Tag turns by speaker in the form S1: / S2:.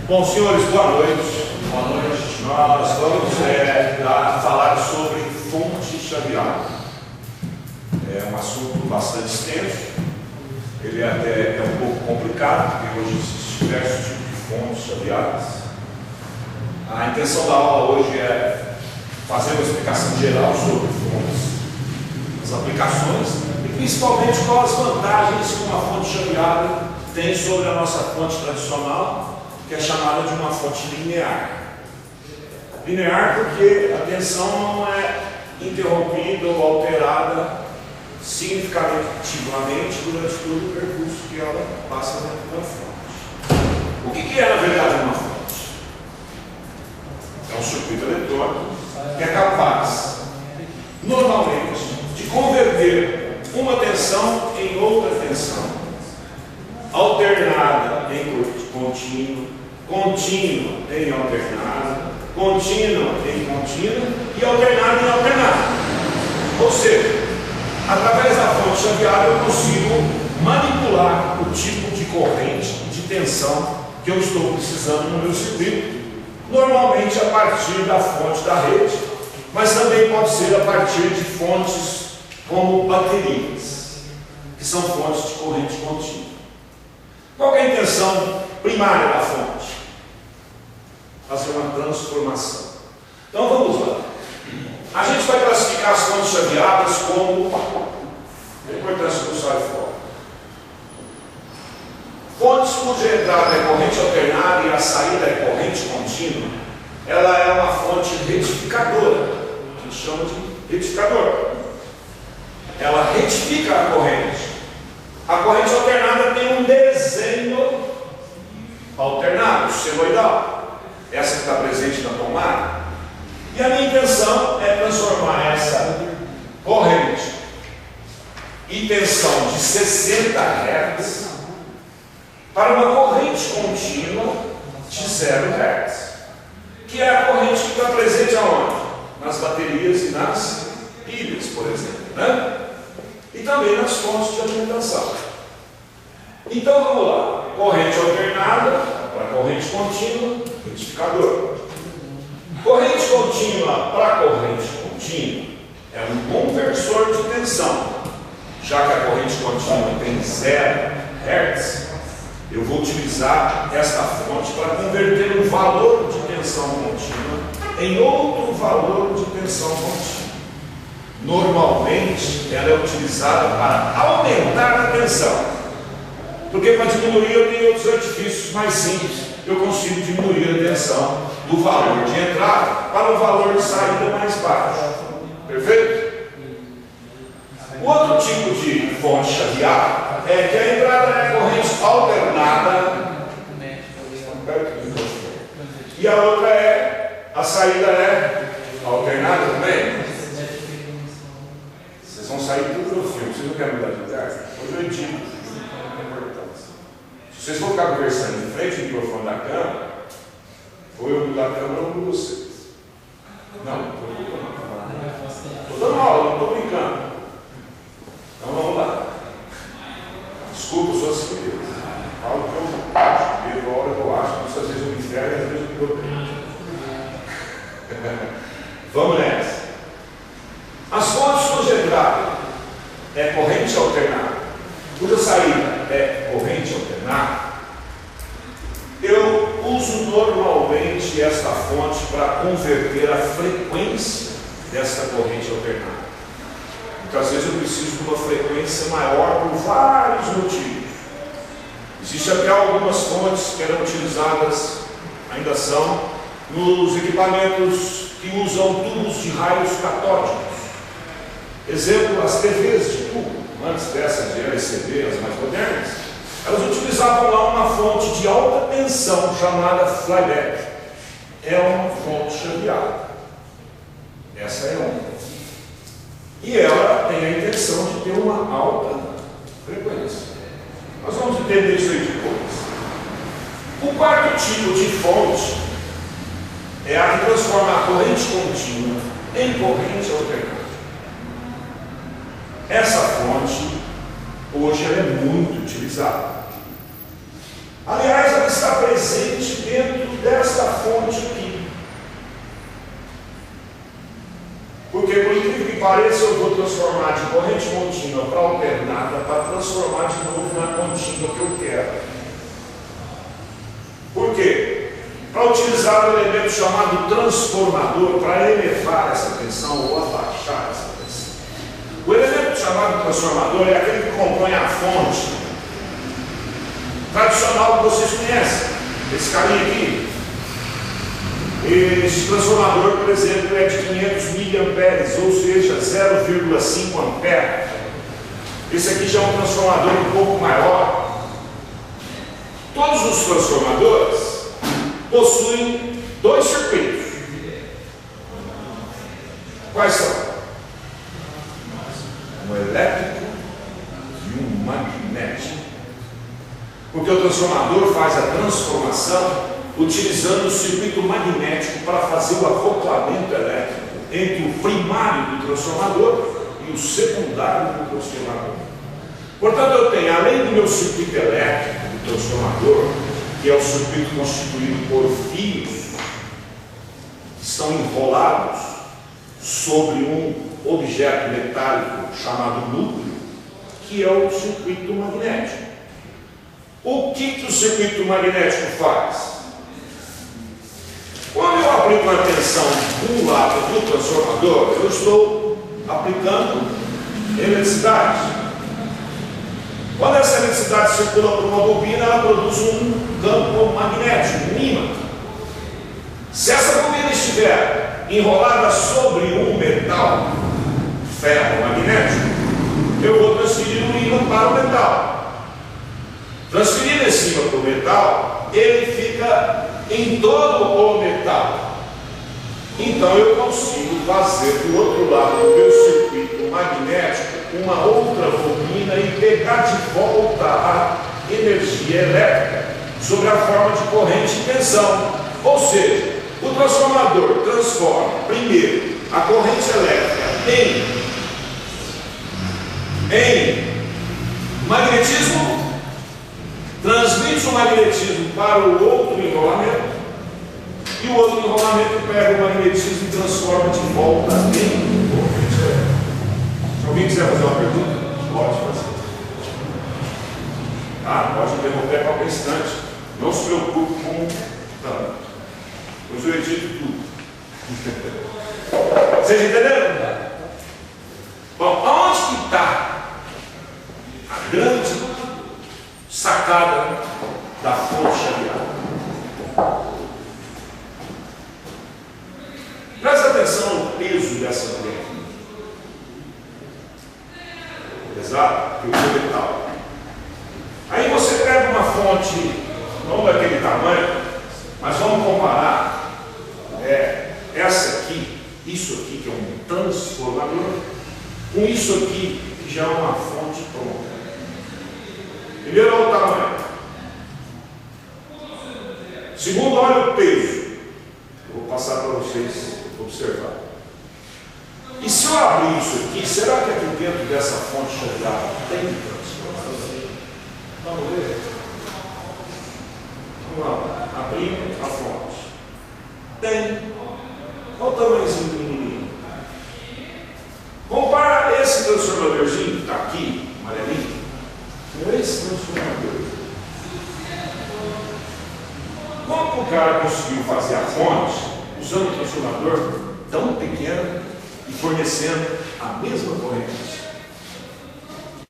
S1: Bom, senhores, boa noite. Boa noite. Nós vamos falar sobre fonte chaveada. É um assunto bastante extenso. Ele até é um pouco complicado, porque hoje existem diversos tipos de fontes chaveadas. A intenção da aula hoje é fazer uma explicação geral sobre fontes, as aplicações e principalmente quais as vantagens que uma fonte chaveada tem sobre a nossa fonte tradicional, que é chamada de uma fonte linear. Linear porque a tensão não é interrompida ou alterada significativamente durante todo o percurso que ela passa dentro da fonte. O que é, na verdade, uma fonte? É um circuito eletrônico que é capaz, normalmente, de converter uma tensão em outra tensão, alternada em contínuo, contínua em alternada, contínua em contínua e alternada em alternada. Ou seja, através da fonte chaveada eu consigo manipular o tipo de corrente e de tensão que eu estou precisando no meu circuito, normalmente a partir da fonte da rede, mas também pode ser a partir de fontes como baterias, que são fontes de corrente contínua. Qual é a intenção primária da fonte? Fazer uma transformação. Então vamos lá. A gente vai classificar as fontes chaveadas como a importância do sai fora. Fontes cuja entrada é corrente alternada e a saída é corrente contínua, ela é uma fonte retificadora, que a gente chama de retificador. Ela retifica a corrente. A corrente alternada tem um desenho alternado, senoidal. Essa que está presente na tomada. E a minha intenção é transformar essa corrente em tensão de 60 Hz para uma corrente contínua de 0 Hz, que é a corrente que está presente aonde? Nas baterias e nas pilhas, por exemplo, né? E também nas fontes de alimentação. Então vamos lá, corrente alternada para corrente contínua, retificador. Corrente contínua para corrente contínua é um conversor de tensão. Já que a corrente contínua tem 0 Hz, eu vou utilizar esta fonte para converter um valor de tensão contínua em outro valor de tensão contínua. Normalmente, ela é utilizada para aumentar a tensão, porque para diminuir eu tenho outros artifícios mais simples. Eu consigo diminuir a tensão do valor de entrada para um valor de saída mais baixo. Perfeito? O outro tipo de fonte chaveada é que a entrada é corrente alternada e a outra a saída é alternada também. Vocês vão sair tudo do filme, vocês não querem mudar de lugar? Hoje eu digo, se vocês vão ficar conversando em frente ao microfone da câmera, ou eu mudar a câmera ou eu mudo vocês. Não, estou dando aula, não estou brincando. Então vamos lá. Desculpa, eu sou assim mesmo. Falo que eu acho, vejo a hora que eu acho, que às vezes eu me ferro e às vezes eu me bloqueio. Vamos nessa. As fontes cuja entrada é corrente alternada, cuja saída é corrente alternada, eu uso normalmente esta fonte para converter a frequência desta corrente alternada. Muitas vezes eu preciso de uma frequência maior por vários motivos. Existem até algumas fontes que eram utilizadas, ainda são, nos equipamentos que usam tubos de raios catódicos. Exemplo, as TVs de tubo, antes dessas de LCD, as mais modernas, elas utilizavam lá uma fonte de alta tensão chamada flyback. É uma fonte chaveada. Essa é uma. E ela tem a intenção de ter uma alta frequência. Nós vamos entender isso aí depois. O quarto tipo de fonte é a que transforma a corrente contínua em corrente alternada. Essa fonte hoje ela é muito utilizada. Aliás, ela está presente dentro pareça, eu vou transformar de corrente contínua para alternada para transformar de novo na contínua que eu quero. Por quê? Para utilizar o elemento chamado transformador para elevar essa tensão ou abaixar essa tensão. O elemento chamado transformador é aquele que compõe a fonte tradicional que vocês conhecem. Esse carinha aqui. Esse transformador, por exemplo, é de 500 mA, ou seja, 0,5 ampere. Esse aqui já é um transformador um pouco maior. Todos os transformadores possuem dois circuitos. Quais são? Um elétrico e um magnético. Porque o transformador faz a transformação utilizando o circuito magnético para fazer o acoplamento elétrico entre o primário do transformador e o secundário do transformador. Portanto, eu tenho, além do meu circuito elétrico do transformador, que é o circuito constituído por fios que estão enrolados sobre um objeto metálico chamado núcleo, que é o circuito magnético. O que o circuito magnético faz? Quando eu aplico uma tensão do lado do transformador, eu estou aplicando eletricidade. Quando essa eletricidade circula por uma bobina, ela produz um campo magnético, um ímã. Se essa bobina estiver enrolada sobre um metal, ferro magnético, eu vou transferir o ímã para o metal. Transferindo esse ímã para o metal, ele fica em todo o metal. Então eu consigo fazer do outro lado do meu circuito magnético uma outra bobina e pegar de volta a energia elétrica sob a forma de corrente e tensão. Ou seja, o transformador transforma primeiro a corrente elétrica em magnetismo, transmite o magnetismo para o outro enrolamento, e o outro enrolamento pega o magnetismo e transforma de volta em corrente elétrica. Se alguém quiser fazer uma pergunta, pode fazer. Pode interromper a qualquer instante. Não se preocupe com tanto. Pois eu edito tudo. Vocês entenderam? Bom, aonde que está a grande sacada da fonte chaveada? Presta atenção no peso dessa mulher. Exato, que o metal. Aí você pega uma fonte, não daquele tamanho, mas vamos comparar essa aqui, isso aqui que é um transformador, com isso aqui que já é uma fonte pronta. Primeiro, olha o tamanho. Segundo, olha o peso. Eu vou passar para vocês observar. E se eu abrir isso aqui, será que aqui dentro dessa fonte chaveada tem transformador? Vamos ver. Vamos lá. Abrimos a fonte. Tem. Olha o tamanhozinho do menino. Compara esse transformadorzinho que está aqui, amarelinho, com esse transformador. Como que o cara conseguiu fazer a fonte usando um transformador tão pequeno e fornecendo a mesma corrente?